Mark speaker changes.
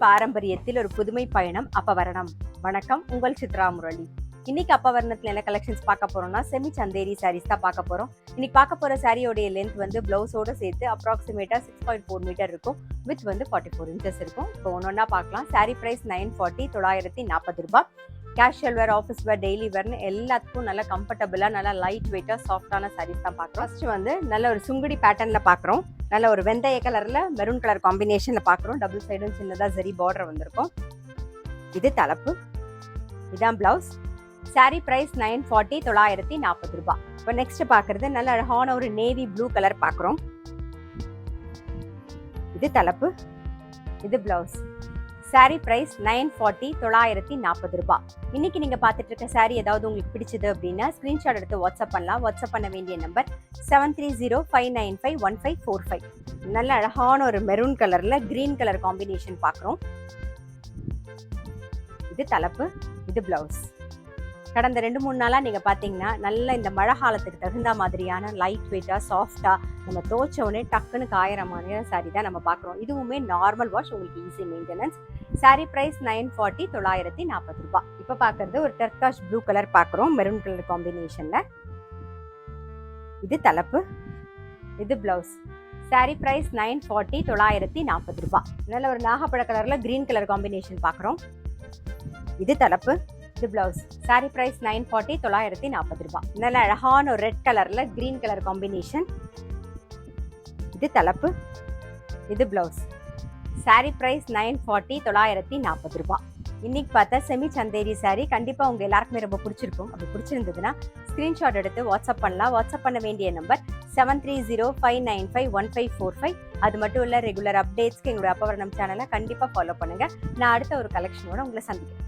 Speaker 1: பாரம்பரியத்தில் ஒரு புதுமை பயணம் அப்பவரணம். வணக்கம், உங்கள் சித்ரா முரளி. இன்னைக்கு அப்பவரணத்துல என்ன கலெக்ஷன்ஸ் பார்க்க போறோம்னா செமி சந்தேரி சாரீஸ் தான் பார்க்க போறோம். இன்னைக்கு பார்க்க போற சாரியோடைய லென்த் வந்து பிளவுஸோட சேர்த்து அப்ராக்சிமேட்டா 6.4 மீட்டர் இருக்கும். வித் வந்து 44 இன்ச்சஸ் இருக்கும். இப்போ ஒன்னொன்னா பார்க்கலாம். சாரி பிரைஸ் 940 940 ரூபாய். Casual wear, office wear, daily வேர்னு எல்லாத்துக்கும் நல்லா கம்ஃபர்டபுளா நல்லா லைட் வெயிட்டா சாஃப்டான சாரீஸ் தான் பார்க்குறோம். ஃபர்ஸ்ட் வந்து நல்ல ஒரு சுங்குடி பேட்டர்ன்ல பார்க்குறோம். நல்ல ஒரு வெந்தய கலர்ல மெரூன் கலர் காம்பினேஷன்ல பார்க்குறோம். டபுள் சைடும் சின்னதா சரி பார்டர் வந்திருக்கும். இது தலைப்பு, இதான் பிளவுஸ். சாரி பிரைஸ் 940 940 ரூபாய். இப்போ நெக்ஸ்ட் பார்க்கறது நல்ல அழகான ஒரு நேவி ப்ளூ கலர் பார்க்குறோம். இது தலைப்பு, இது பிளவுஸ். சாரி பிரைஸ் 940 940 ரூபாய். இன்னைக்கு நீங்க பார்த்துட்டு இருக்க சாரி ஏதாவது உங்களுக்கு பிடிச்சது அப்படின்னா ஸ்கிரீன்ஷாட் எடுத்து வாட்ஸ்அப் பண்ணலாம். வாட்ஸ்அப் பண்ண வேண்டிய நம்பர் 7305951545. நல்ல அழகான ஒரு மெரூன் கலர்ல கிரீன் கலர் காம்பினேஷன் பார்க்குறோம். இது தலைப்பு, இது பிளவுஸ். கடந்த 2-3 நாளா நீங்க பாத்தீங்கன்னா நல்ல இந்த மழை காலத்துக்கு தகுந்த மாதிரியான லைட் வெயிட்டா சாஃப்டா நம்ம துவைச்ச உடனே டக்குன்னு காயற மாதிரியான சாரி தான் நம்ம பாக்குறோம். இதுவுமே நார்மல் வாஷ், உங்களுக்கு ஈஸி மெயின்டெனன்ஸ். சாரி பிரைஸ் 940 940 ரூபாய். இப்ப பாக்குறது ஒரு டர்காஷ் ப்ளூ கலர் பாக்குறோம், மெரூன் கலர் காம்பினேஷன்ல. இது தலைப்பு, இது பிளவுஸ். சாரி பிரைஸ் 940 940 ரூபாய். நல்ல ஒரு நாகப்பழ கலர்ல கிரீன் கலர் காம்பினேஷன் பாக்குறோம். இது தலைப்பு, இது பிளவுஸ். சாரி பிரைஸ் 940 940 ரூபாய். நல்ல அழகான ஒரு ரெட் கலர்ல கிரீன் கலர் காம்பினேஷன். இது தலைப்பு, இது பிளவுஸ். சாரி பிரைஸ் 940 940 ரூபாய். இன்னைக்கு பார்த்தா செமி சந்தேரி சாரி கண்டிப்பா உங்க எல்லாருக்குமே ரொம்ப பிடிச்சிருக்கும். அப்படி பிடிச்சிருந்ததுன்னா ஸ்கிரீன்ஷாட் எடுத்து வாட்ஸ்அப் பண்ணலாம். வாட்ஸ்அப் பண்ண வேண்டிய நம்பர் 7305951545. அது மட்டும் இல்ல, ரெகுலர் அப்டேட்ஸ்க்கு எங்களுடைய அப்பவரணம் சேனலை கண்டிப்பா ஃபாலோ பண்ணுங்க. நான் அடுத்த ஒரு கலெக்ஷனோட உங்களை சந்திக்கிறேன்.